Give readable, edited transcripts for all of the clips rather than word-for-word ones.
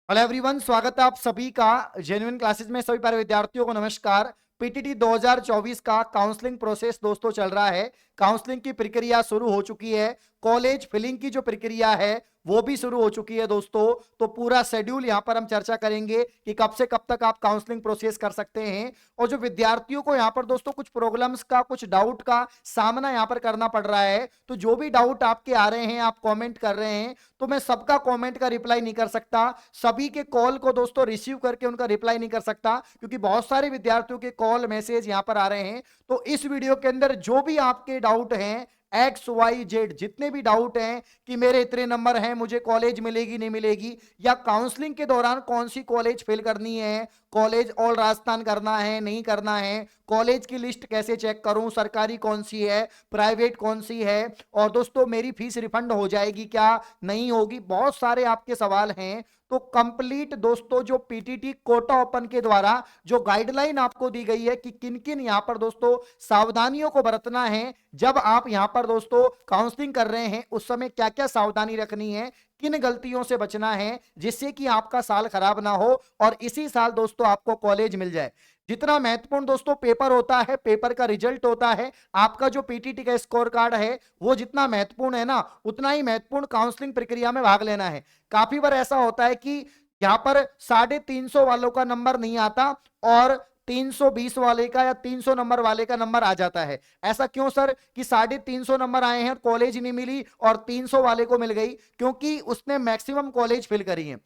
Hello everyone, स्वागत है आप सभी का जेन्युइन क्लासेस में। सभी प्यारे विद्यार्थियों को नमस्कार। पीटीटी 2024 का काउंसलिंग प्रोसेस दोस्तों चल रहा है। काउंसलिंग की प्रक्रिया शुरू हो चुकी है। कॉलेज फिलिंग की जो प्रक्रिया है वो भी शुरू हो चुकी है दोस्तों। तो पूरा शेड्यूल यहां पर हम चर्चा करेंगे कि कब से कब तक आप काउंसलिंग प्रोसेस कर सकते हैं। और जो विद्यार्थियों को यहां पर दोस्तों कुछ प्रॉब्लम्स का, कुछ डाउट का सामना यहां पर करना पड़ रहा है, तो जो भी डाउट आपके आ रहे हैं, आप कमेंट कर रहे हैं, तो मैं सबका कमेंट का रिप्लाई नहीं कर सकता। सभी के कॉल को दोस्तों रिसीव करके उनका रिप्लाई नहीं कर सकता, क्योंकि बहुत सारे विद्यार्थियों के कॉल मैसेज यहां पर आ रहे हैं। तो इस वीडियो के अंदर जो भी आपके डाउट हैं, एक्स वाई जेड जितने भी डाउट हैं कि मेरे इतने नंबर हैं, मुझे कॉलेज मिलेगी नहीं मिलेगी, या काउंसलिंग के दौरान कौन सी कॉलेज फिल करनी है, कॉलेज ऑल राजस्थान करना है नहीं करना है, कॉलेज की लिस्ट कैसे चेक करूं, सरकारी कौन सी है, प्राइवेट कौन सी है, और दोस्तों मेरी फीस रिफंड हो जाएगी क्या, नहीं होगी, बहुत सारे आपके सवाल हैं। तो कंप्लीट दोस्तों जो पीटीटी कोटा ओपन के द्वारा जो गाइडलाइन आपको दी गई है कि किन किन यहां पर दोस्तों सावधानियों को बरतना है, जब आप यहां पर दोस्तों काउंसलिंग कर रहे हैं उस समय क्या क्या सावधानी रखनी है, किन गलतियों से बचना है जिससे कि आपका साल खराब ना हो और इसी साल दोस्तों आपको कॉलेज मिल जाए। जितना महत्वपूर्ण दोस्तों पेपर होता है, पेपर का रिजल्ट होता है, आपका जो पीटीटी का स्कोर कार्ड है वो जितना महत्वपूर्ण है ना, उतना ही महत्वपूर्ण काउंसलिंग प्रक्रिया में भाग लेना है। काफी बार ऐसा होता है कि यहां पर 350 वालों का नंबर नहीं आता और 320 वाले का या 300 नंबर वाले का नंबर आ जाता है। ऐसा क्यों सर कि 350 नंबर आए हैं, कॉलेज नहीं मिली, और 300 वाले को मिल गई? क्योंकि उसने मैक्सिमम कॉलेज फिल करी है।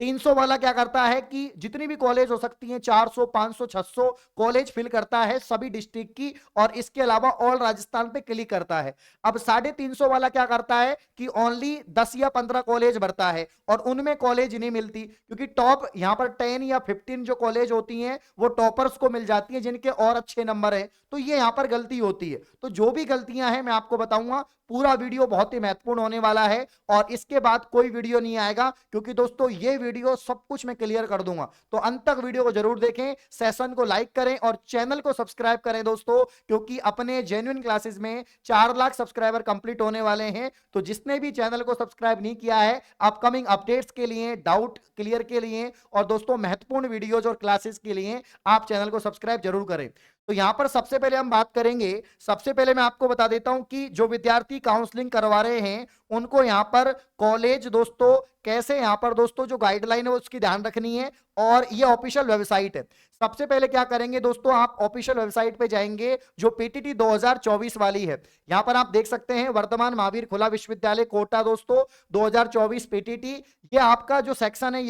300 वाला क्या करता है कि जितनी भी कॉलेज हो सकती है, 400 500 600 कॉलेज फिल करता है सभी डिस्ट्रिक्ट की, और इसके अलावा ऑल राजस्थान पे क्लिक करता है। अब 350 वाला क्या करता है कि ओनली 10 या 15 कॉलेज भरता है और उनमें कॉलेज नहीं मिलती, क्योंकि टॉप यहां पर 10 या 15 जो कॉलेज होती हैं वो टॉपर्स को मिल जाती है जिनके और अच्छे नंबर है। तो ये यहां पर गलती होती है। तो जो भी गलतियां हैं मैं आपको बताऊंगा। पूरा वीडियो बहुत ही महत्वपूर्ण होने वाला है और इसके बाद कोई वीडियो नहीं आएगा, क्योंकि दोस्तों ये वीडियो सब कुछ मैं क्लियर कर दूंगा। तो अंत तक वीडियो को जरूर देखें, सेशन को लाइक करें और चैनल को सब्सक्राइब करें दोस्तों, क्योंकि अपने जेन्युइन क्लासेस में 4 लाख सब्सक्राइबर कंप्लीट होने वाले हैं। तो जिसने भी चैनल को सब्सक्राइब नहीं किया है, अपकमिंग अपडेट्स के लिए, डाउट क्लियर के लिए और दोस्तों महत्वपूर्ण वीडियोज और क्लासेस के लिए आप चैनल को सब्सक्राइब जरूर करें। तो यहां पर सबसे पहले हम बात करेंगे, सबसे पहले मैं आपको बता देता हूं कि जो विद्यार्थी काउंसलिंग करवा रहे हैं उनको यहां पर कॉलेज दोस्तों कैसे, यहां पर दोस्तों जो गाइडलाइन है उसकी ध्यान रखनी है, और ये ऑफिशियल वेबसाइट है। सबसे पहले क्या करेंगे दोस्तों, आप ऑफिशियल वेबसाइट पे जाएंगे जो पीटीटी 2024 वाली है। यहां पर आप देख सकते हैं वर्तमान महावीर खुला विश्वविद्यालय कोटा दोस्तों 2024 पीटीटी। ये आपका जो सेक्शन है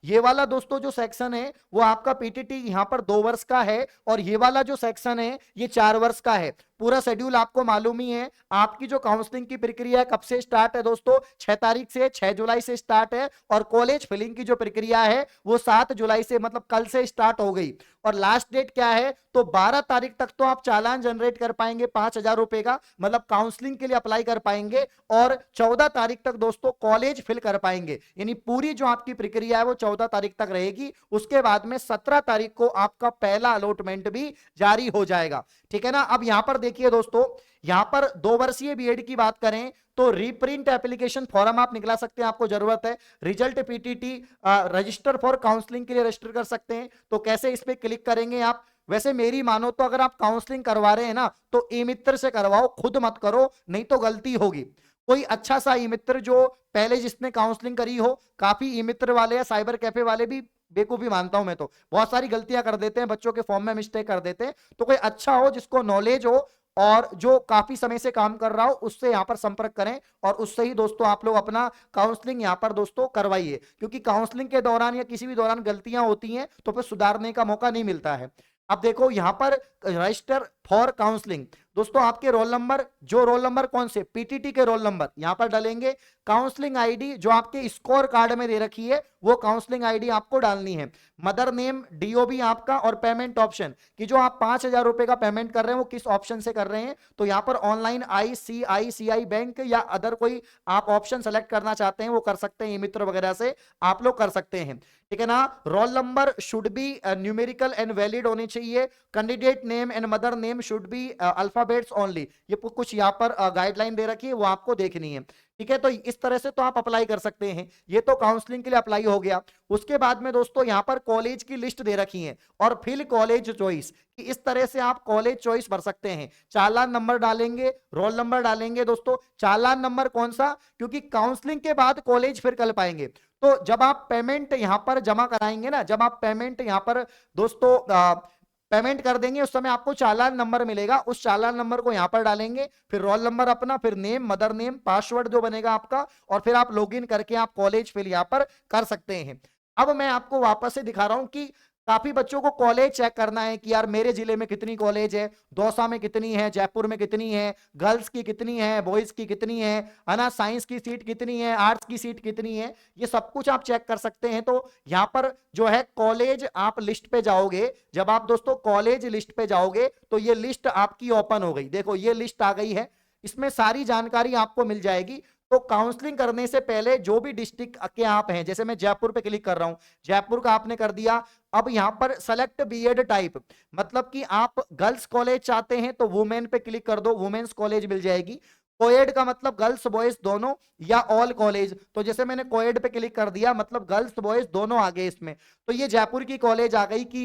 ये वाला दोस्तों जो सेक्शन है वो आपका पीटीटी यहां पर 2 वर्ष का है, और ये वाला जो सेक्शन है ये 4 वर्ष का है। पूरा शेड्यूल आपको मालूम ही है। आपकी जो काउंसलिंग की प्रक्रिया कब से स्टार्ट है दोस्तों, 6 तारीख से, 6 जुलाई से स्टार्ट है, और कॉलेज फिलिंग की जो प्रक्रिया है वो 7 जुलाई से, मतलब कल से स्टार्ट हो गई। और लास्ट डेट क्या है, तो 12 तारीख तक तो आप चालान जनरेट कर पाएंगे 5,000 रुपए का, मतलब काउंसलिंग के लिए अप्लाई कर पाएंगे, और 14 तारीख तक दोस्तों कॉलेज फिल कर पाएंगे। यानी पूरी जो आपकी प्रक्रिया है वो 14 तारीख तक रहेगी। उसके बाद में 17 तारीख को आपका पहला अलॉटमेंट भी जारी हो जाएगा। ठीक है ना। अब यहां पर देखिए दोस्तों, यहां पर 2 वर्षीय बीएड की बात करें तो रीप्रिंट एप्लीकेशन फॉर्म आप निकला सकते हैं, आपको जरूरत है। Result PTT register for counselling के लिए रजिस्टर कर सकते हैं। तो कैसे, इस पे क्लिक करेंगे आप। वैसे मेरी मानो तो अगर आप काउंसलिंग करवा रहे हैं ना तो ई मित्र से करवाओ, खुद मत करो, नहीं तो गलती होगी। कोई अच्छा सा ई मित्र जो पहले जिसने काउंसलिंग करी हो, काफी ई मित्र वाले या साइबर कैफे वाले भी बेवकूफी मानता हूं मैं, तो बहुत सारी गलतियां कर देते हैं, बच्चों के फॉर्म में मिस्टेक कर देते हैं। तो कोई अच्छा हो जिसको नॉलेज हो और जो काफी समय से काम कर रहा हो, उससे यहां पर संपर्क करें और उससे ही दोस्तों आप लोग अपना काउंसलिंग यहां पर दोस्तों करवाइए, क्योंकि काउंसलिंग के दौरान या किसी भी दौरान गलतियां होती हैं तो फिर सुधारने का मौका नहीं मिलता है। अब देखो यहां पर रजिस्टर फॉर काउंसलिंग, दोस्तों आपके रोल नंबर, जो रोल नंबर कौन से, पीटीटी के रोल नंबर यहां पर डालेंगे। काउंसलिंग आईडी जो आपके स्कोर कार्ड में दे रखी है वो काउंसलिंग आईडी आपको डालनी है। मदर नेम, डीओबी आपका, और पेमेंट ऑप्शन कि जो आप 5,000 रुपए का पेमेंट कर रहे हैं वो किस ऑप्शन से कर रहे हैं। तो यहां पर ऑनलाइन, आईसीआईसीआई बैंक या अदर कोई आप ऑप्शन सेलेक्ट करना चाहते हैं वो कर सकते हैं, मित्र वगैरह से आप लोग कर सकते हैं। ठीक है ना। Roll number should be numerical and valid होने चाहिए। Candidate name and mother name should be alphabet alphabets only, ये कुछ यहाँ पर गाइडलाइन दे रखी है, वो आपको देखनी है। ठीक है, तो इस तरह से तो आप अप्लाई कर सकते हैं। ये तो काउंसलिंग के लिए अप्लाई हो गया। उसके बाद में दोस्तों यहाँ पर कॉलेज की लिस्ट दे रखी है और फिर कॉलेज चॉइस, कि इस तरह से आप कॉलेज चॉइस भर सकते हैं। चालान नंबर डालेंगे, रोल नंबर डालेंगे। दोस्तों चालान नंबर कौन सा, क्योंकि काउंसलिंग के बाद कॉलेज फिर कर पाएंगे। तो जब आप पेमेंट यहां पर जमा कराएंगे ना, जब आप पेमेंट यहां पर दोस्तों पेमेंट कर देंगे, उस समय आपको चालान नंबर मिलेगा। उस चालान नंबर को यहां पर डालेंगे, फिर रोल नंबर अपना, फिर नेम, मदर नेम, पासवर्ड जो बनेगा आपका, और फिर आप लॉगिन करके आप कॉलेज फिल यहां पर कर सकते हैं। अब मैं आपको वापस से दिखा रहा हूं कि काफी बच्चों को कॉलेज चेक करना है कि यार मेरे जिले में कितनी कॉलेज है, दौसा में कितनी है, जयपुर में कितनी है, गर्ल्स की कितनी है, बॉयज की कितनी है ना, साइंस की सीट कितनी है, आर्ट्स की सीट कितनी है, ये सब कुछ आप चेक कर सकते हैं। तो यहाँ पर जो है कॉलेज आप लिस्ट पे जाओगे, जब आप दोस्तों कॉलेज लिस्ट पे जाओगे तो ये लिस्ट आपकी ओपन हो गई। देखो ये लिस्ट आ गई है, इसमें सारी जानकारी आपको मिल जाएगी। तो काउंसलिंग करने से पहले जो भी डिस्ट्रिक्ट के आप हैं, जैसे मैं जयपुर पे क्लिक कर रहा हूं, जयपुर का आपने कर दिया। अब यहां पर सेलेक्ट बीएड टाइप, मतलब कि आप गर्ल्स कॉलेज चाहते हैं तो वुमेन पे क्लिक कर दो, वुमेन्स कॉलेज मिल जाएगी। कोएड का मतलब गर्ल्स बॉयज दोनों या ऑल कॉलेज, तो जैसे मैंने कोएड पे क्लिक कर दिया मतलब गर्ल्स बॉयज दोनों आ गए इसमें। तो ये जयपुर की कॉलेज आ गई कि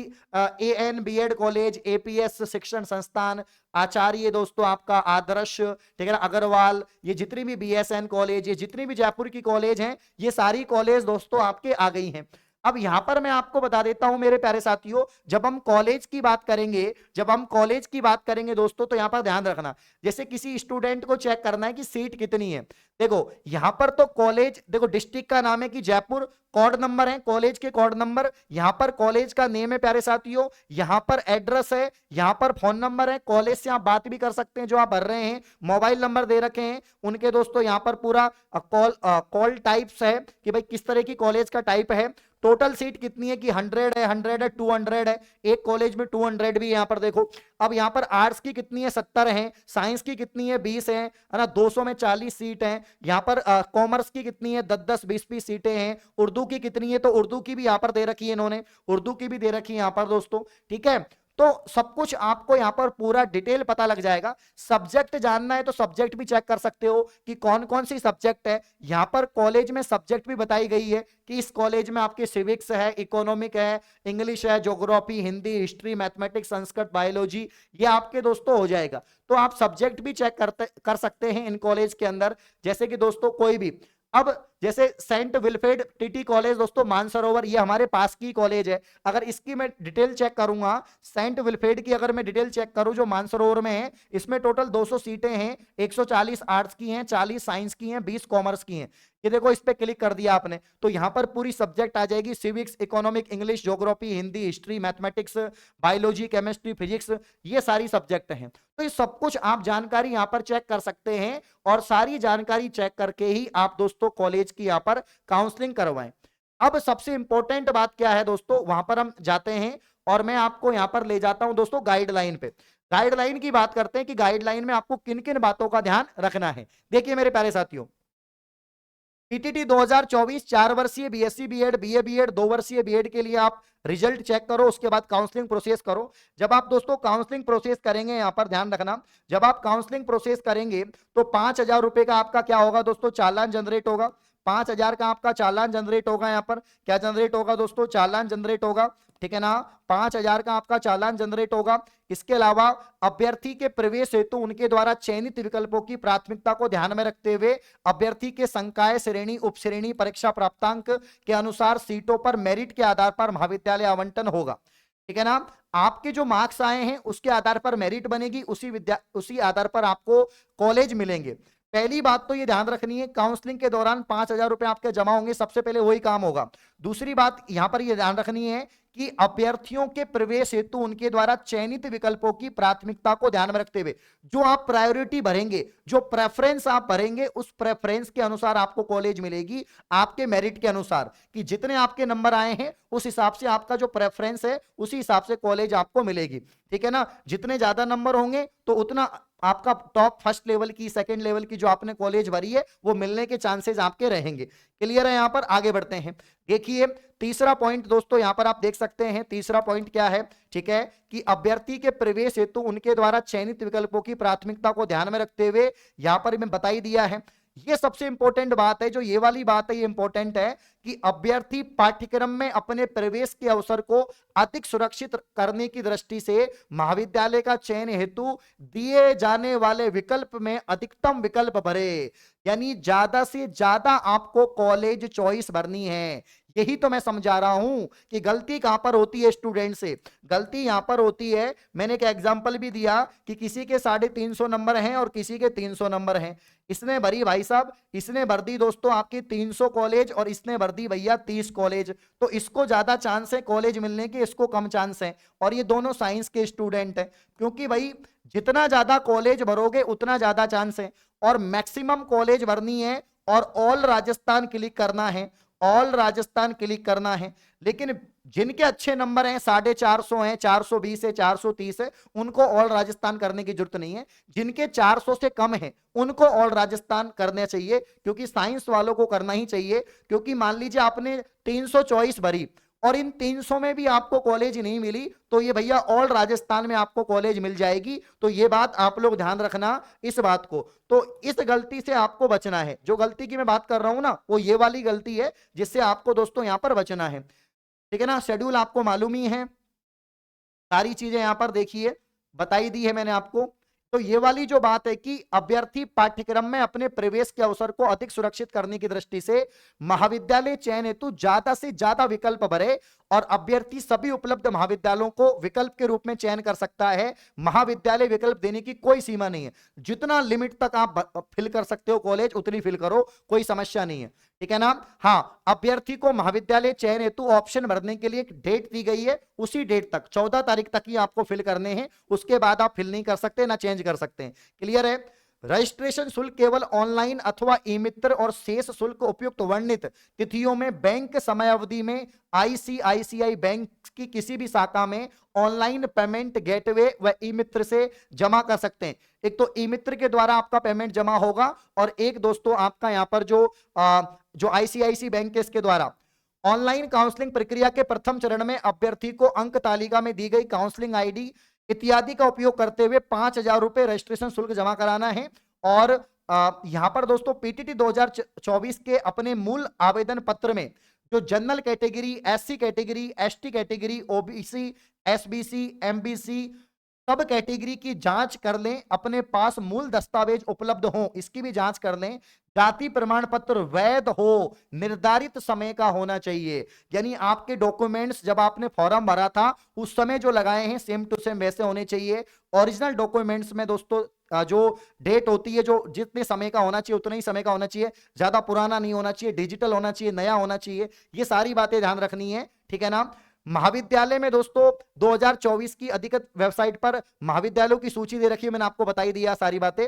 एएन बीएड कॉलेज, एपीएस शिक्षण संस्थान, आचार्य दोस्तों आपका आदर्श, ठीक है ना, अग्रवाल, ये जितनी भी बीएसएन कॉलेज, ये जितनी भी जयपुर की कॉलेज हैं, ये सारी कॉलेज दोस्तों आपके आ गई हैं। अब यहां पर मैं आपको बता देता हूं मेरे प्यारे साथियों, जब हम कॉलेज की बात करेंगे, जब हम कॉलेज की बात करेंगे दोस्तों, तो यहां पर ध्यान रखना, जैसे किसी स्टूडेंट को चेक करना है कि सीट कितनी है। देखो यहां पर तो कॉलेज, देखो डिस्ट्रिक्ट का नाम है कि जयपुर, कोड नंबर है कॉलेज के, कोड नंबर, यहां पर कॉलेज का नेम है प्यारे साथियों, यहां पर एड्रेस है, यहां पर फोन नंबर है, कॉलेज से आप बात भी कर सकते हैं जो आप भर रहे हैं, मोबाइल नंबर दे रखे हैं उनके दोस्तों, यहां पर पूरा कॉल टाइप्स है कि भाई किस तरह की कॉलेज का टाइप है, टोटल सीट कितनी है कि 100 है, 100 है, 200 है, एक कॉलेज में 200 भी यहाँ पर देखो। अब यहाँ पर आर्ट्स की कितनी है, 70 है, साइंस की कितनी है, 20 है ना, 200 में 40 सीट है। यहाँ पर कॉमर्स की कितनी है, 10-10, 20-20 सीटें हैं। उर्दू की कितनी है, तो उर्दू की भी यहाँ पर दे रखी है इन्होंने, उर्दू की भी दे रखी है यहाँ पर दोस्तों। ठीक है, तो सब कुछ आपको यहाँ पर पूरा डिटेल पता लग जाएगा। सब्जेक्ट जानना है तो सब्जेक्ट भी चेक कर सकते हो कि कौन कौन सी सब्जेक्ट है। यहाँ पर कॉलेज में सब्जेक्ट भी बताई गई है कि इस कॉलेज में आपके सिविक्स है, इकोनॉमिक है, इंग्लिश है, geography, Hindi, history, mathematics, Sanskrit, biology, ये आपके दोस्तों हो जाएगा। तो आप सब्जेक्ट भी चेक कर सकते हैं इन कॉलेज के अंदर, जैसे कि दोस्तों कोई भी, अब जैसे सेंट विल्फ्रेड टीटी कॉलेज दोस्तों मानसरोवर, ये हमारे पास की कॉलेज है। अगर इसकी मैं डिटेल चेक करूंगा, सेंट विल्फ्रेड की अगर मैं डिटेल चेक करूं जो मानसरोवर में है, इसमें टोटल 200 सीटें हैं, 140 आर्ट्स की हैं, 40 साइंस की हैं, 20 कॉमर्स की हैं। ये देखो इस पे क्लिक कर दिया आपने तो यहां पर पूरी सब्जेक्ट आ जाएगी, civics, economic, English, geography, Hindi, history, mathematics, biology, chemistry, physics, ये सारी सब्जेक्ट हैं। तो ये सब कुछ आप जानकारी यहां पर चेक कर सकते हैं और सारी जानकारी चेक करके ही आप दोस्तों कॉलेज की यहां पर काउंसलिंग करवाएं। अब सबसे इंपॉर्टेंट बात क्या है दोस्तों, वहां पर हम जाते हैं और मैं आपको यहां पर ले जाता हूं दोस्तों गाइडलाइन पे। गाइडलाइन की बात करते हैं कि गाइडलाइन में आपको किन किन बातों का ध्यान रखना है। देखिए मेरे प्यारे साथियों, पीटीटी 2024 4 वर्षीय बीएससी बीएड, बीए बीएड, 2 वर्षीय बीएड के लिए आप रिजल्ट चेक करो, उसके बाद काउंसलिंग प्रोसेस करो। जब आप दोस्तों काउंसलिंग प्रोसेस करेंगे, यहां पर ध्यान रखना, जब आप काउंसलिंग प्रोसेस करेंगे तो 5,000 रुपए का आपका क्या होगा दोस्तों, चालान जनरेट होगा। 5,000 का आपका चालान जनरेट होगा, यहाँ पर क्या जनरेट होगा दोस्तों, चालान जनरेट होगा। ठीक है ना, 5,000 का आपका चालान जनरेट होगा। इसके अलावा अभ्यर्थी के प्रवेश हेतु उनके द्वारा चयनित विकल्पों की प्राथमिकता को ध्यान में रखते हुए अभ्यर्थी के संकाय श्रेणी, उपश्रेणी, परीक्षा प्राप्तांक के अनुसार सीटों पर मेरिट के आधार पर महाविद्यालय आवंटन होगा। ठीक है ना, आपके जो मार्क्स आए हैं उसके आधार पर मेरिट बनेगी, उसी आधार पर आपको कॉलेज मिलेंगे। पहली बात तो ये ध्यान रखनी है, काउंसलिंग के दौरान 5,000 रुपए आपके जमा होंगे, सबसे पहले वही काम होगा। दूसरी बात यहां पर ये ध्यान रखनी है कि अभ्यर्थियों के प्रवेश हेतु उनके द्वारा चयनित विकल्पों की प्राथमिकता को ध्यान में रखते हुए जो आप प्रायोरिटी भरेंगे, जो प्रेफरेंस आप भरेंगे, उस प्रेफरेंस के अनुसार आपको कॉलेज मिलेगी, आपके मेरिट के अनुसार कि जितने आपके नंबर आए हैं उस हिसाब से आपका जो प्रेफरेंस है उसी हिसाब से कॉलेज आपको मिलेगी। ठीक है ना। जितने ज्यादा नंबर होंगे तो उतना आपका टॉप फर्स्ट लेवल की, सेकंड लेवल की जो आपने कॉलेज भरी है वो मिलने के चांसेस आपके रहेंगे। क्लियर है। यहां पर आगे बढ़ते हैं। देखिए तीसरा पॉइंट दोस्तों यहां पर आप देख सकते हैं, तीसरा पॉइंट क्या है, ठीक है, कि अभ्यर्थी के प्रवेश हेतु उनके द्वारा चयनित विकल्पों की प्राथमिकता को ध्यान में रखते हुए, यहां पर मैं बता ही दिया है। ये सबसे इंपॉर्टेंट बात है, जो ये वाली बात है ये इंपॉर्टेंट है कि अभ्यर्थी पाठ्यक्रम में अपने प्रवेश के अवसर को अधिक सुरक्षित करने की दृष्टि से महाविद्यालय का चयन हेतु दिए जाने वाले विकल्प में अधिकतम विकल्प भरे। यानी ज्यादा से ज्यादा आपको कॉलेज चॉइस भरनी है। यही तो मैं समझा रहा हूं कि गलती कहां पर होती है स्टूडेंट से। गलती यहां पर होती है, मैंने एक एग्जांपल भी दिया कि किसी के 350 नंबर हैं और किसी के 300 नंबर हैं। इसने भरी भाई साहब, इसने भर दी दोस्तों आपकी 300 कॉलेज और इसने भर दी भैया 30 कॉलेज। तो इसको ज्यादा चांस है कॉलेज मिलने के, इसको कम चांस है। और ये दोनों साइंस के स्टूडेंट हैं, क्योंकि भाई जितना ज्यादा कॉलेज भरोगे उतना ज्यादा चांस है। और मैक्सिमम कॉलेज भरनी है और ऑल राजस्थान क्लिक करना है, ऑल राजस्थान क्लिक करना है। लेकिन जिनके अच्छे नंबर हैं, 450 हैं, 420 है, 430 है, उनको ऑल राजस्थान करने की जरूरत नहीं है। जिनके 400 से कम है उनको ऑल राजस्थान करना चाहिए, क्योंकि साइंस वालों को करना ही चाहिए। क्योंकि मान लीजिए आपने 300 चॉइस भरी और इन 300 में भी आपको कॉलेज नहीं मिली, तो ये भैया ऑल राजस्थान में आपको कॉलेज मिल जाएगी। तो ये बात आप लोग ध्यान रखना इस बात को। तो इस गलती से आपको बचना है। जो गलती की मैं बात कर रहा हूं ना, वो ये वाली गलती है जिससे आपको दोस्तों यहां पर बचना है। ठीक है ना। शेड्यूल आपको मालूम ही है, सारी चीजें यहां पर देखिए बताई दी है मैंने आपको। तो ये वाली जो बात है कि अभ्यर्थी पाठ्यक्रम में अपने प्रवेश के अवसर को अधिक सुरक्षित करने की दृष्टि से महाविद्यालय चयन हेतु ज्यादा से ज्यादा विकल्प भरे और अभ्यर्थी सभी उपलब्ध महाविद्यालयों को विकल्प के रूप में चयन कर सकता है। महाविद्यालय विकल्प देने की कोई सीमा नहीं है। जितना लिमिट तक आप फिल कर सकते हो कॉलेज उतनी फिल करो, कोई समस्या नहीं है। ठीक है ना। हाँ, अभ्यर्थी को महाविद्यालय चयन हेतु ऑप्शन भरने के लिए एक डेट दी गई है, उसी डेट तक 14 तारीख तक ही आपको फिल करने हैं। उसके बाद आप फिल नहीं कर सकते ना चेंज कर सकते हैं। क्लियर है। रजिस्ट्रेशन शुल्क केवल ऑनलाइन अथवा ई मित्र और शेष शुल्क उपयुक्त वर्णित तिथियों में बैंक समयावधि में आईसीआईसीआई बैंक की किसी भी शाखा में ऑनलाइन पेमेंट गेटवे व ई मित्र से जमा कर सकते हैं। एक तो ई मित्र के द्वारा आपका पेमेंट जमा होगा और एक दोस्तों आपका यहां पर जो आईसीआईसी बैंक है इसके द्वारा। ऑनलाइन काउंसलिंग प्रक्रिया के प्रथम चरण में अभ्यर्थी को अंक तालिका में दी गई काउंसलिंग आईडी इत्यादि का उपयोग करते हुए 5,000 रुपए रजिस्ट्रेशन शुल्क जमा कराना है। और यहां पर दोस्तों पीटीटी 2024 के अपने मूल आवेदन पत्र में जो general category, SC category, ST category, OBC, SBC, MBC सब कैटेगरी की जांच कर लें। अपने पास मूल दस्तावेज उपलब्ध हो इसकी भी जांच कर लें। जाति प्रमाण पत्र वैध हो, निर्धारित समय का होना चाहिए। यानी आपके डॉक्यूमेंट्स जब आपने फॉर्म भरा था उस समय जो लगाए हैं सेम टू सेम वैसे होने चाहिए। ओरिजिनल डॉक्यूमेंट्स में दोस्तों जो डेट होती है, जो जितने समय का होना चाहिए उतना ही समय का होना चाहिए, ज्यादा पुराना नहीं होना चाहिए, डिजिटल होना चाहिए, नया होना चाहिए। ये सारी बातें ध्यान रखनी है। ठीक है ना। महाविद्यालय में दोस्तों 2024 की अधिकृत वेबसाइट पर महाविद्यालयों की सूची दे रखी है, मैंने आपको बताई दिया सारी बातें।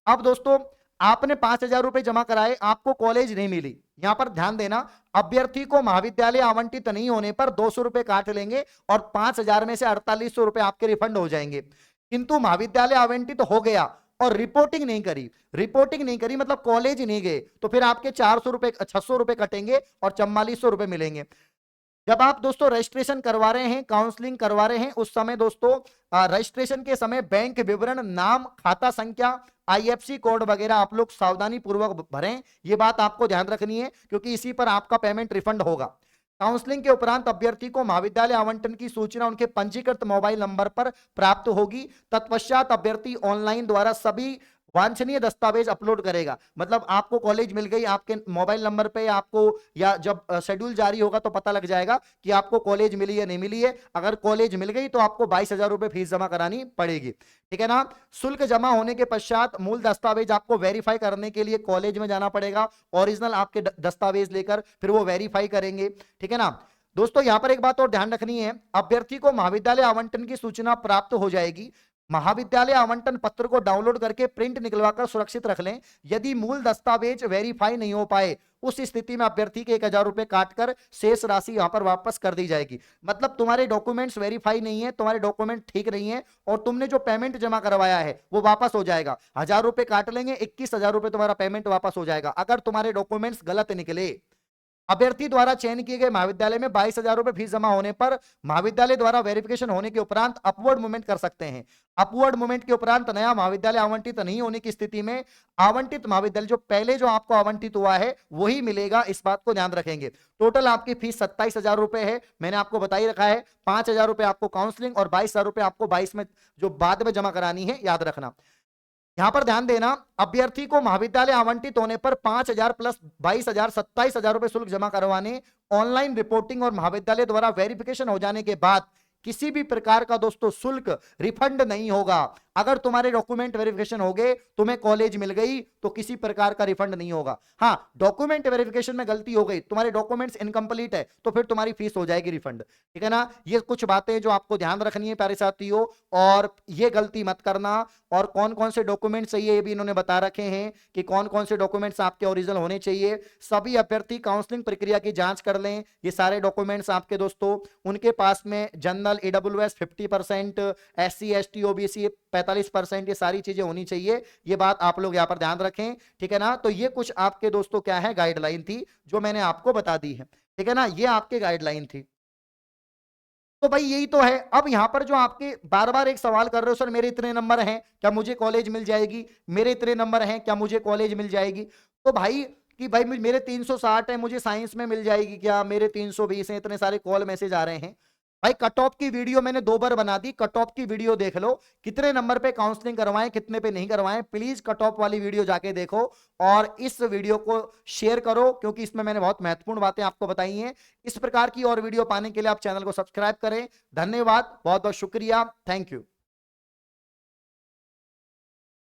अब दोस्तों आपने 5,000 रुपए जमा कराए, आपको कॉलेज नहीं मिली। यहां पर ध्यान देना, अभ्यर्थी को महाविद्यालय आवंटित नहीं होने पर 200 रुपए काट लेंगे और 5,000 में से 4800 रुपए आपके रिफंड हो जाएंगे। किंतु महाविद्यालय आवंटित हो गया और रिपोर्टिंग नहीं करी, रिपोर्टिंग नहीं करी मतलब कॉलेज नहीं गए, तो फिर आपके 400 रुपए 600 रुपए कटेंगे और 4400 रुपए मिलेंगे। जब आप दोस्तों रजिस्ट्रेशन करवा रहे हैं, काउंसलिंग करवा रहे हैं, उस समय दोस्तों रजिस्ट्रेशन के समय बैंक विवरण, नाम, खाता संख्या, आईएफसी कोड वगैरह आप लोग सावधानी पूर्वक भरें। ये बात आपको ध्यान रखनी है क्योंकि इसी पर आपका पेमेंट रिफंड होगा। काउंसलिंग के उपरांत अभ्यर्थी को महाविद्यालय आवंटन की सूचना उनके पंजीकृत मोबाइल नंबर पर प्राप्त होगी। तत्पश्चात अभ्यर्थी ऑनलाइन द्वारा सभी वांछनीय दस्तावेज अपलोड करेगा। मतलब आपको कॉलेज मिल गई, आपके मोबाइल नंबर पे आपको या जब शेड्यूल जारी होगा तो पता लग जाएगा कि आपको कॉलेज मिली है नहीं मिली है। अगर कॉलेज मिल गई तो आपको 22,000 रुपए फीस जमा करानी पड़ेगी। ठीक है ना। शुल्क जमा होने के पश्चात मूल दस्तावेज आपको वेरीफाई करने के लिए कॉलेज में जाना पड़ेगा। ओरिजिनल आपके दस्तावेज लेकर फिर वो वेरीफाई करेंगे। ठीक है ना। दोस्तों यहां पर एक बात और ध्यान रखनी है, अभ्यर्थी को महाविद्यालय आवंटन की सूचना प्राप्त हो जाएगी। महाविद्यालय आवंटन पत्र को डाउनलोड करके प्रिंट निकलवाकर सुरक्षित रख लें। यदि मूल दस्तावेज वेरीफाई नहीं हो पाए, उस स्थिति में अभ्यर्थी के 1,000 रुपए काटकर शेष राशि यहां पर वापस कर दी जाएगी। मतलब तुम्हारे डॉक्यूमेंट्स वेरीफाई नहीं है, तुम्हारे डॉक्यूमेंट ठीक नहीं है और तुमने जो पेमेंट जमा करवाया है वो वापस हो जाएगा। 1,000 रुपए काट लेंगे, 21,000 रुपए तुम्हारा पेमेंट वापस हो जाएगा अगर तुम्हारे डॉक्यूमेंट्स गलत निकले। अभ्यर्थी द्वारा चयन किए गए महाविद्यालय में 22,000 रुपए फीस जमा होने पर महाविद्यालय द्वारा वेरिफिकेशन होने के उपरांत अपवर्ड मूवमेंट कर सकते हैं। अपवर्ड मूवमेंट के उपरांत नया महाविद्यालय आवंटित नहीं होने की स्थिति में आवंटित महाविद्यालय जो पहले जो आपको आवंटित हुआ है वही मिलेगा, इस बात को ध्यान रखेंगे। टोटल आपकी फीस 27,000 रुपए है, मैंने आपको बता ही रखा है। 5,000 रुपए आपको काउंसलिंग और 22,000 रुपए आपको 22 में जो बाद में जमा करानी है, याद रखना। यहां पर ध्यान देना, अभ्यर्थी को महाविद्यालय आवंटित होने पर 5,000 प्लस 22,000 27,000 रुपए शुल्क जमा करवाने, ऑनलाइन रिपोर्टिंग और महाविद्यालय द्वारा वेरिफिकेशन हो जाने के बाद किसी भी प्रकार का दोस्तों शुल्क रिफंड नहीं होगा। अगर तुम्हारे डॉक्यूमेंट वेरिफिकेशन हो गए, तुम्हें कॉलेज मिल गई, तो किसी प्रकार का रिफंड नहीं होगा। हाँ, डॉक्यूमेंट वेरिफिकेशन में गलती हो गई, तुम्हारे डॉक्यूमेंट्स इनकम्प्लीट है, तो फिर तुम्हारी फीस हो जाएगी रिफंड। ठीक है ना, ये कुछ बातें जो आपको ध्यान रखनी है प्यारे साथियों, और ये गलती मत करना। और कौन कौन से डॉक्यूमेंट चाहिए ये भी इन्होंने बता रखे हैं कि कौन कौन से डॉक्यूमेंट्स आपके ओरिजिनल होने चाहिए। सभी अभ्यर्थी काउंसलिंग प्रक्रिया की जांच कर लें, ये सारे डॉक्यूमेंट्स आपके दोस्तों उनके पास में general EWS 50%, SC ST OBC 45%, ये सारी चीजें होनी चाहिए। ये बात आप लोग यहाँ पर ध्यान रखें। ठीक है ना, तो ये कुछ आपके दोस्तों क्या है गाइडलाइन थी जो मैंने आपको बता दी है। ठीक है ना, ये आपके गाइडलाइन थी। तो भाई यही तो है। अब यहां पर जो आपके बार बार एक सवाल कर रहे हो, सर मेरे इतने नंबर हैं क्या मुझे कॉलेज मिल जाएगी, मेरे इतने नंबर हैं क्या मुझे कॉलेज मिल जाएगी। तो भाई कि भाई मेरे 360 है, मुझे साइंस में मिल जाएगी क्या, मेरे 320 हैं, इतने सारे कॉल मैसेज आ रहे हैं। भाई कट ऑफ की वीडियो मैंने 2 बार बना दी, कट ऑफ की वीडियो देख लो, कितने नंबर पे काउंसलिंग करवाएं कितने पे नहीं करवाएं। प्लीज कट ऑफ वाली वीडियो जाके देखो और इस वीडियो को शेयर करो, क्योंकि इसमें मैंने बहुत महत्वपूर्ण बातें आपको बताई हैं। इस प्रकार की और वीडियो पाने के लिए आप चैनल को सब्सक्राइब करें। धन्यवाद, बहुत बहुत शुक्रिया, थैंक यू।